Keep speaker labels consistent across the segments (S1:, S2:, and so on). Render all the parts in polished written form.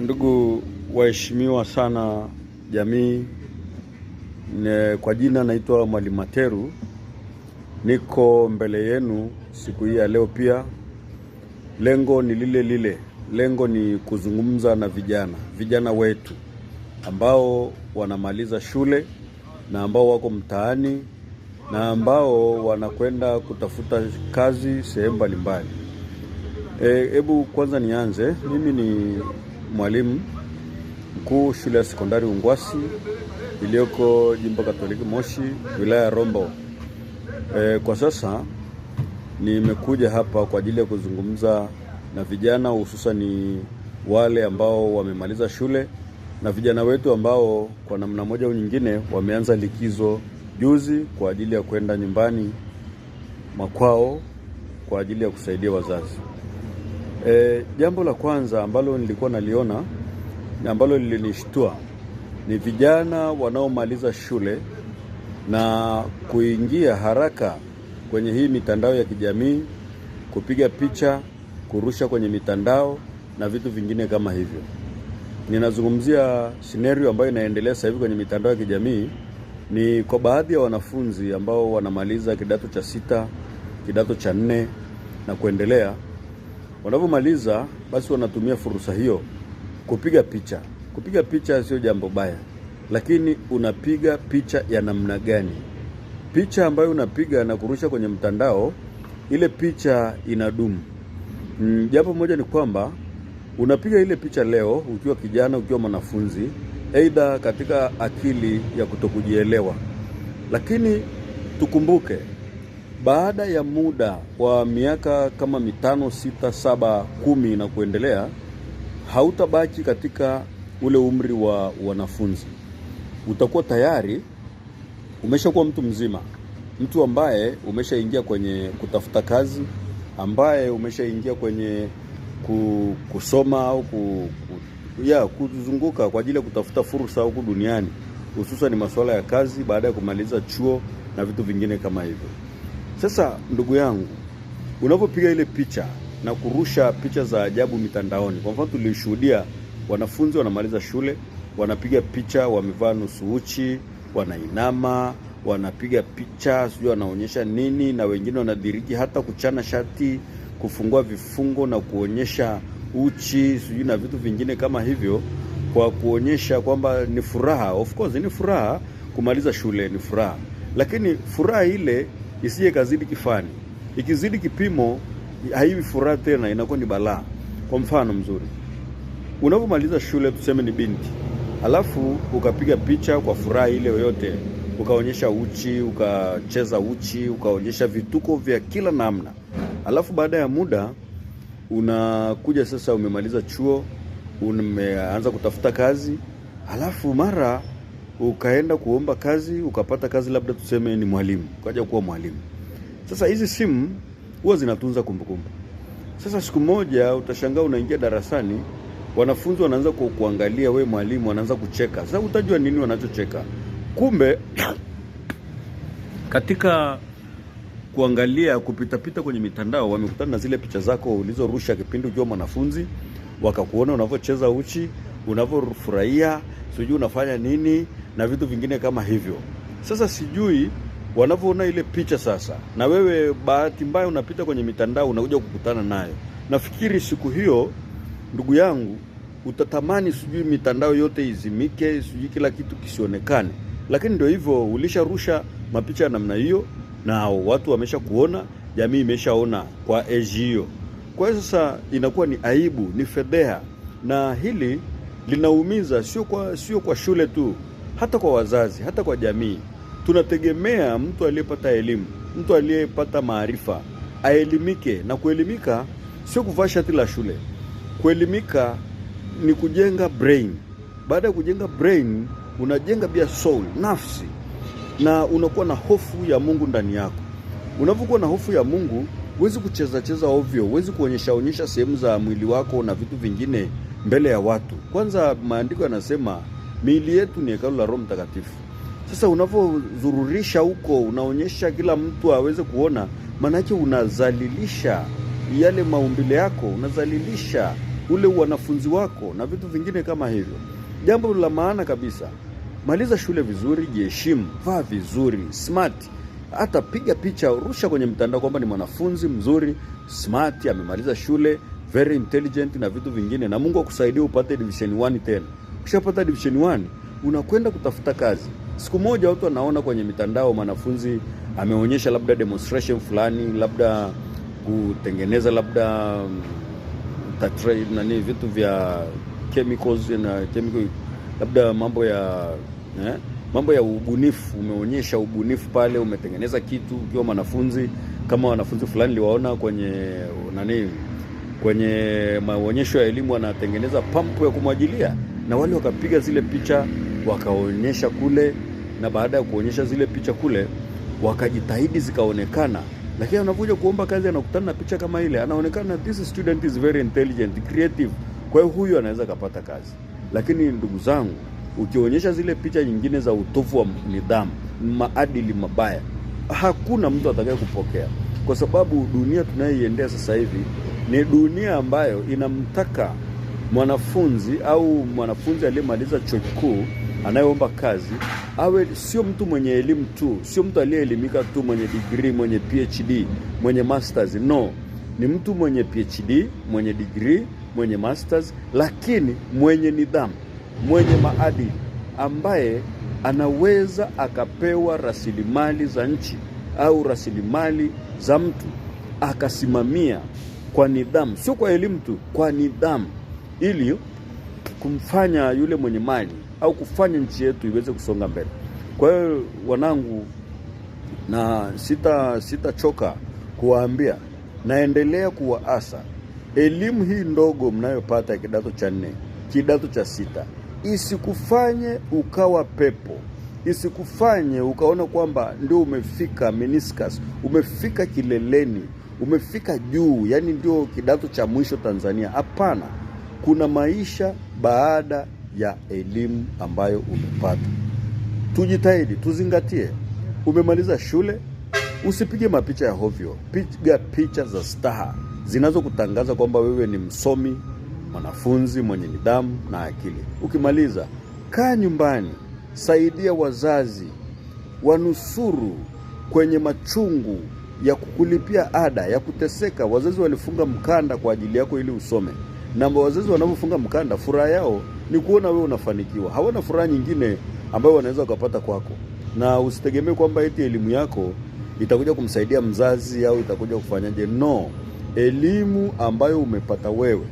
S1: Ndugu waheshimiwa sana jamii, kwa jina naitwa Mwalimu Materu. Niko mbele yenu siku hii ya leo pia. Lengo ni lile lile. Lengo ni kuzungumza na vijana wetu ambao wanamaliza shule na ambao wako mtaani na ambao wanakwenda kutafuta kazi sehemu mbalimbali. Hebu kwanza nianze. Mimi ni mwalimu mkuu shule ya sekondari Ungwasi iliyoko Jimbo Katoliki Moshi, wilaya ya Rombo. Kwa sasa nimekuja hapa kwa ajili ya kuzungumza na vijana, hususan wale ambao wamemaliza shule na vijana wetu ambao kwa namna moja au nyingine wameanza likizo juzi kwa ajili ya kwenda nyumbani makwao kwa ajili ya kusaidia wazazi. Jambo la kwanza ambalo nilikuwa naliona na ambalo lilinishtua ni vijana wanaomaliza shule na kuingia haraka kwenye hii mitandao ya kijamii, kupiga picha, kurusha kwenye mitandao na vitu vingine kama hivyo. Ninazungumzia scenario ambayo inaendelea sasa hivi kwenye mitandao ya kijamii. Ni kwa baadhi ya wanafunzi ambao wanamaliza kidato cha 6, kidato cha 4 na kuendelea. Wanapomaliza basi wanatumia fursa hiyo kupiga picha. Kupiga picha sio jambo baya, lakini unapiga picha ya namna gani? Picha ambayo unapiga na kurusha kwenye mtandao, ile picha inadumu. Jambo moja ni kwamba unapiga ile picha leo ukiwa kijana, ukiwa mwanafunzi, aidha katika akili ya kutokujielewa. Lakini tukumbuke, baada ya muda wa miaka kama 5, 6, 7, 10 na kuendelea, hautabaki katika ule umri wa wanafunzi. Utakuwa tayari umeshakuwa mtu mzima, mtu ambaye umeshaingia kwenye kutafuta kazi, ambaye umeshaingia kwenye kusoma au kuzunguka kwa ajili ya kutafuta fursa huku duniani, hususan masuala ya kazi baada ya kumaliza chuo na vitu vingine kama hivyo. Sasa ndugu yangu, unapopiga ile picha na kurusha picha za ajabu mitandaoni, kwa mfano tulishuhudia wanafunzi wanamaliza shule, wanapiga picha wamevaa nusu uchi, wanainama, wanapiga picha sijui wanaonyesha nini, na wengine wanadiriki hata kuchana shati, kufungua vifungo na kuonyesha uchi sijui na vitu vingine kama hivyo, kwa kuonyesha kwamba ni furaha. Of course ni furaha, kumaliza shule ni furaha, lakini furaha ile isije kazidi kifani. Ikizidi kipimo haiwi furaha tena, inakuwa ni balaa. Kwa mfano mzuri, unapomaliza shule, tuseme ni binti, alafu ukapiga picha kwa furaha ile yoyote, ukaonyesha uchi, ukacheza uchi, ukaonyesha vituko vya kila namna. Alafu baada ya muda unakuja sasa, umemaliza chuo, umeanza kutafuta kazi, alafu mara ukaenda kuomba kazi, ukapata kazi, labda tuseme ni mwalimu, ukaja kuwa mwalimu. Sasa hizi simu huwa zinatunza kumbukumbu. Sasa siku moja utashangaa unaingia darasani, wanafunzi wanaanza kuangalia we mwalimu, wanaanza kucheka. Sasa utajua nini wanachocheka? Kumbe katika kuangalia, kupita kwenye mitandao, wamekutana na zile picha zako ulizorusha kipindi ukiwa mwanafunzi, wakakuona unavyocheza uchi, unavyofurahia, sijui unafanya nini na vitu vingine kama hivyo. Sasa sijui wanavyoona ile picha sasa, na wewe bahati mbaya unapita kwenye mitandao, unakuja kukutana nayo. Nafikiri siku hiyo, ndugu yangu, utatamani sijui mitandao yote izimike, sijui kila kitu kisionekane. Lakini ndio hivyo, ulisharusha mapicha ya namna hiyo na watu wamesha kuona, jamii imeshaona kwa age hiyo. Kwa hiyo sasa inakuwa ni aibu, ni fedheha, na hili linaumiza sio kwa shule tu, hata kwa wazazi, hata kwa jamii. Tunategemea mtu aliyepata elimu, mtu aliyepata maarifa aelimike, na kuelimika sio kuvaa shati la shule. Kuelimika ni kujenga brain. Baada ya kujenga brain, unajenga pia soul, nafsi, na unakuwa na hofu ya Mungu ndani yako. Unapokuwa na hofu ya Mungu, huwezi kucheza ovyo, huwezi kuonyesha sehemu za mwili wako na vitu vingine mbele ya watu. Kwanza maandiko yanasema miili yetu ni hekalu la Roho Mtakatifu. Sasa unapozururisha huko, unaonyesha kila mtu aweze kuona, maana yake unazalilisha yale maumbile yako, unazalilisha ule wanafunzi wako na vitu vingine kama hivyo. Jambo la maana kabisa, maliza shule vizuri, jiheshimu, vaa vizuri, smart. Hata piga picha, rusha kwenye mtandao kwamba ni mwanafunzi mzuri, smart, amemaliza shule, very intelligent na vitu vingine, na Mungu akusaidie upate division 1 tena. Ukishapata division 1, unakwenda kutafuta kazi. Siku moja watu wanaona kwenye mitandao mwanafunzi ameonyesha labda demonstration fulani, labda kutengeneza labda vitu vya chemicals na chemical, labda mambo ya ubunifu. Umeonyesha ubunifu pale, umetengeneza kitu ukiwa mwanafunzi. Kama wanafunzi fulani liwaona kwenye maonyesho ya elimu, wanatengeneza pampu ya kumwagilia, na wale wakapiga zile picha wakaonyesha kule, na baada ya kuonyesha zile picha kule wakajitahidi zikaonekana. Lakini anakuja kuomba kazi, anakutana na picha kama ile, anaonekana this student is very intelligent, creative, kwa hiyo huyu anaweza kupata kazi. Lakini ndugu zangu, ukionyesha zile picha nyingine za utovu wa nidhamu, maadili mabaya, hakuna mtu atakaye kupokea, kwa sababu dunia tunayoiendea sasa hivi ni dunia ambayo inamtaka mwanafunzi au mwanafunzi aliyemaliza chuo kikuu anayeomba kazi awe sio mtu mwenye elimu tu, sio mtu aliyeelimika tu, mwenye degree, mwenye PhD, mwenye masters. No, ni mtu mwenye PhD, mwenye degree, mwenye masters, lakini mwenye nidhamu, mwenye maadili, ambaye anaweza akapewa rasilimali za nchi au rasilimali za mtu akasimamia kwa nidhamu, sio kwa elimu tu, kwa nidhamu, ili kumfanya yule mwenye mali au kufanya nchi yetu iweze kusonga mbele. Kwa hiyo wanangu, na sitachoka kuwaambia, naendelea kuwaasa, elimu hii ndogo mnayopata ya kidato cha 4, kidato cha 6, isikufanye ukawa pepo, isikufanye ukaona kwamba ndio umefika meniscus, umefika kileleni, umefika juu, yani ndio kidato cha mwisho Tanzania. Hapana, kuna maisha baada ya elimu ambayo umepata. Tujitahidi, tuzingatie. Umemaliza shule, usipige mapicha ya hovyo, piga picha za staha zinazokutangaza kwamba wewe ni msomi, mwanafunzi mwenye nidhamu na akili. Ukimaliza, kaa nyumbani, saidia wazazi, wanusuru kwenye machungu ya kukulipia ada, ya kuteseka. Wazazi walifunga mkanda kwa ajili yako ili usome, na wazazi wanapofunga mkanda, furaha yao ni kuona wewe unafanikiwa. Hawana furaha nyingine ambayo wanaweza kupata kwako. Na usitegemee kwamba eti elimu yako itakuja kumsaidia mzazi au itakuja kufanyaje. No, elimu ambayo umepata wewe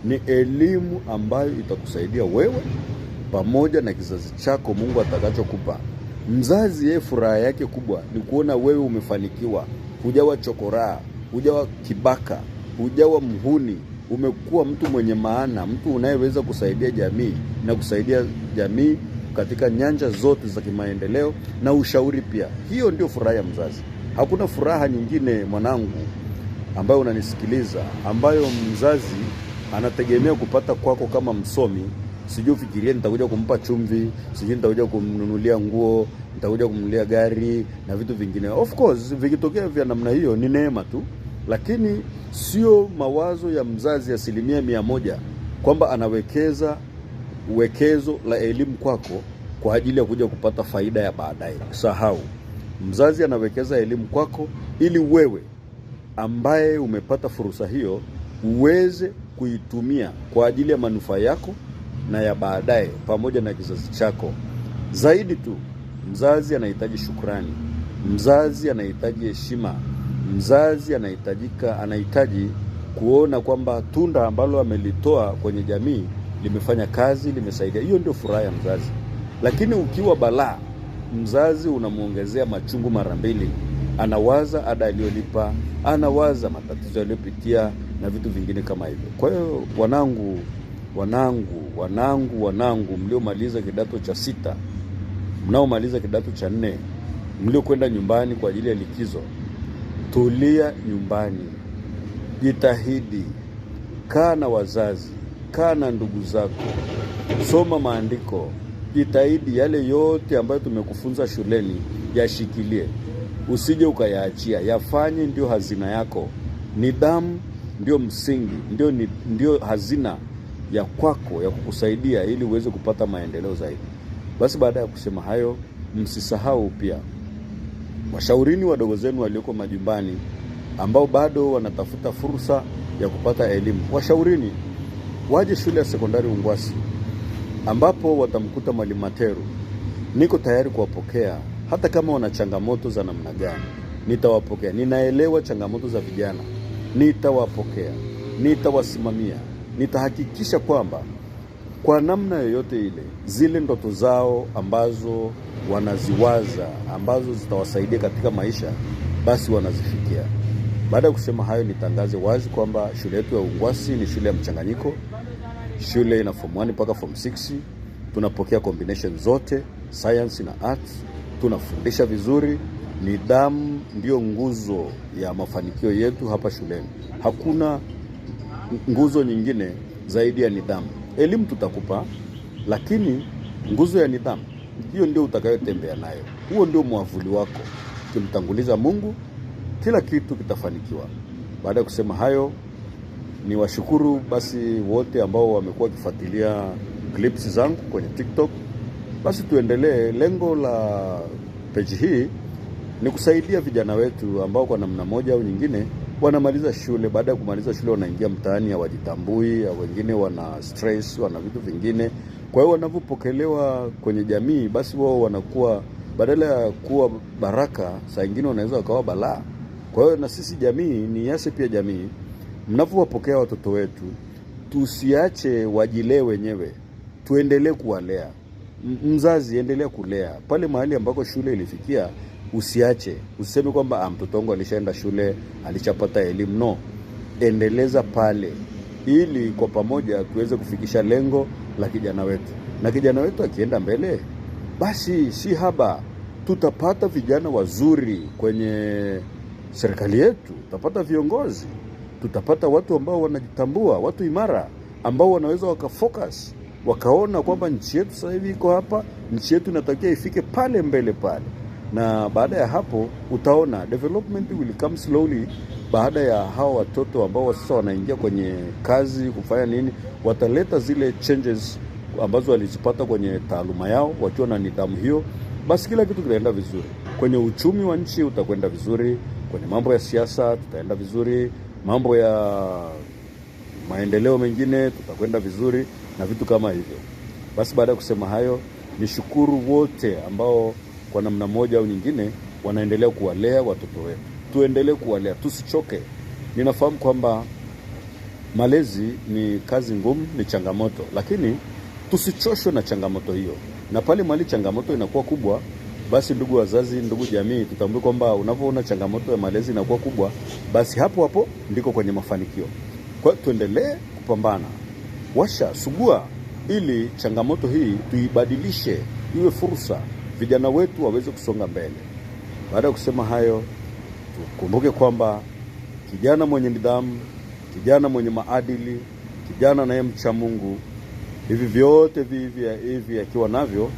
S1: ni elimu ambayo itakusaidia wewe pamoja na kizazi chako Mungu atakachokupa. Mzazi yeye furaha yake kubwa ni kuona wewe umefanikiwa, hujawa chokoraa, hujawa kibaka, hujawa mhuni, umekuwa mtu mwenye maana, mtu unayeweza kusaidia jamii na kusaidia jamii katika nyanja zote za kimaendeleo na ushauri pia. Hiyo ndio furaha ya mzazi. Hakuna furaha nyingine, mwanangu ambayo unanisikiliza, ambayo mzazi anategemea kupata kwako kama msomi. Sijui ufikirie nitakuja kumpa chumvi, sijui nitakuja kumnunulia nguo, nitakuja kumnunulia gari na vitu vingine. Of course, vikitokea vya namna hiyo ni neema tu, lakini sio mawazo ya mzazi 100% kwamba anawekeza uwekezo la elimu kwako kwa ajili ya kuja kupata faida ya baadaye. Sahau. Mzazi anawekeza elimu kwako ili wewe ambaye umepata fursa hiyo uweze kuitumia kwa ajili ya manufaa yako na ya baadaye pamoja na kizazi chako. Zaidi tu, mzazi anahitaji shukrani, mzazi anahitaji heshima, mzazi anahitaji kuona kwamba tunda ambalo amelitoa kwenye jamii limefanya kazi, limesaidia. Hiyo ndio furaha ya mzazi. Lakini ukiwa balaa, mzazi unamuongezea machungu mara mbili. Anawaza ada aliyolipa, anawaza matatizo aliyopitia na vitu vingine kama hivyo. Kwa hiyo wanangu mliomaliza kidato cha 6, mnaomaliza kidato cha 4, mliokwenda nyumbani kwa ajili ya likizo, tulia nyumbani. Jitahidi, kaa na wazazi, kaa na ndugu zako, soma maandiko, jitahidi yale yote ambayo tumekufunza shuleni yashikilie. Usije ukayaachia, yafanye ndio hazina yako. Nidhamu ndio msingi, ndio hazina ya kwako ya kukusaidia ili uweze kupata maendeleo zaidi. Basi baada ya kusema hayo, msisahau pia washaurini wadogo zenu walioko majumbani ambao bado wanatafuta fursa ya kupata elimu. Washaurini waje shule ya sekondari Ungwasi ambapo watamkuta Mwalimu Materu. Niko tayari kuwapokea hata kama wana changamoto za namna gani. Nitawapokea. Ninaelewa changamoto za vijana. Nitawapokea. Nitawasimamia. Nitahakikisha kwamba kwa namna yoyote ile zile ndoto zao ambazo wanaziwaza, ambazo zitawasaidia katika maisha, basi wanazifikia. Baada ya kusema hayo, nitangaze wazi kwamba shule yetu ya Ungwasi ni shule ya mchanganyiko. Shule ina form 1 mpaka form 6. Tunapokea combination zote, science na arts. Tunafundisha vizuri. Nidhamu ndio nguzo ya mafanikio yetu hapa shuleni. Hakuna nguzo nyingine zaidi ya nidhamu. Elimu tutakupa, lakini nguzo ya nidhamu hiyo ndio utakayotembea nayo. Huo ndio mwavuli wako. Ukimtanguliza Mungu, kila kitu kitafanikiwa. Baada ya kusema hayo, ni washukuru basi wote ambao wamekuwa kifuatilia clips zangu kwenye TikTok. Basi tuendelee. Lengo la page hii ni kusaidia vijana wetu ambao kwa namna moja au nyingine wanamaliza shule. Baada ya kumaliza shule wanaingia mtaani, hawajitambui, wengine wana stress, wana vitu vingine. Kwa hiyo wanapopokelewa kwenye jamii, basi wao wanakuwa, badala ya kuwa baraka, saa nyingine wanaweza wakawa balaa. Kwa hiyo na sisi jamii ni yase pia jamii, mnapowapokea watoto wetu, tusiache wajilee wenyewe. Tuendelee kuwalea. Mzazi endelea kulea. Pale mahali ambako shule ilifikia, usiache. Usiseme kwamba mtoto wangu alishaenda shule, alishapata elimu. No. Endeleza pale ili kwa pamoja tuweze kufikisha lengo la kijana wetu. Na kijana wetu akienda mbele, basi si haba, tutapata vijana wazuri kwenye serikali yetu, tutapata viongozi, tutapata watu ambao wanajitambua, watu imara ambao wanaweza wakafocus, wakaona kwamba nchi yetu sasa hivi iko hapa, nchi yetu inatakiwa ifike pale mbele pale. Na baada ya hapo utaona development will come slowly. Baada ya hao watoto ambao sasa wanaingia kwenye kazi kufanya nini, wataleta zile changes ambazo walizipata kwenye taaluma yao, wakiwa na nidhamu hiyo, basi kila kitu kitaenda vizuri. Kwenye uchumi wa nchi utakwenda vizuri, kwenye mambo ya siasa tutaenda vizuri, mambo ya maendeleo mengine tutakwenda vizuri na vitu kama hivyo. Basi baada ya kusema hayo, nishukuru wote ambao kwa namna moja au nyingine wanaendelea kuwalea watoto wetu. Tuendelee kuwalea, tusichoke. Ninafahamu kwamba malezi ni kazi ngumu, ni changamoto, lakini tusichoshwe na changamoto hiyo. Na pale mahali changamoto inakuwa kubwa, basi ndugu wazazi, ndugu jamii, tutambue kwamba unapoona changamoto ya malezi inakuwa kubwa, basi hapo hapo ndiko kwenye mafanikio. Kwa hiyo tuendelee kupambana. Washa, sugua, ili changamoto hii tuibadilishe iwe fursa, vijana wetu waweze kusonga mbele. Baada ya kusema hayo, tukumbuke kwamba kijana mwenye nidhamu, kijana mwenye maadili, kijana naye mcha Mungu, hivi vyote hivi akiwa navyo,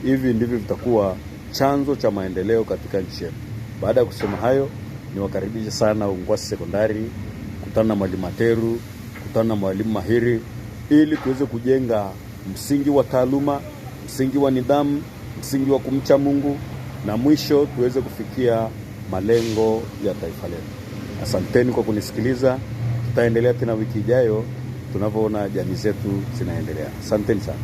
S1: hivi ndivyo vitakuwa chanzo cha maendeleo katika nchi yetu. Baada ya kusema hayo, niwakaribisha sana Ungwasi Sekondari, kutana na Mwalimu Materu, kutana na mwalimu mahiri, ili tuweze kujenga msingi wa taaluma, msingi wa nidhamu, msingi wa kumcha Mungu, na mwisho tuweze kufikia malengo ya taifa letu. Asanteni kwa kunisikiliza. Tutaendelea tena wiki ijayo tunapoona jamii zetu zinaendelea. Asanteni sana.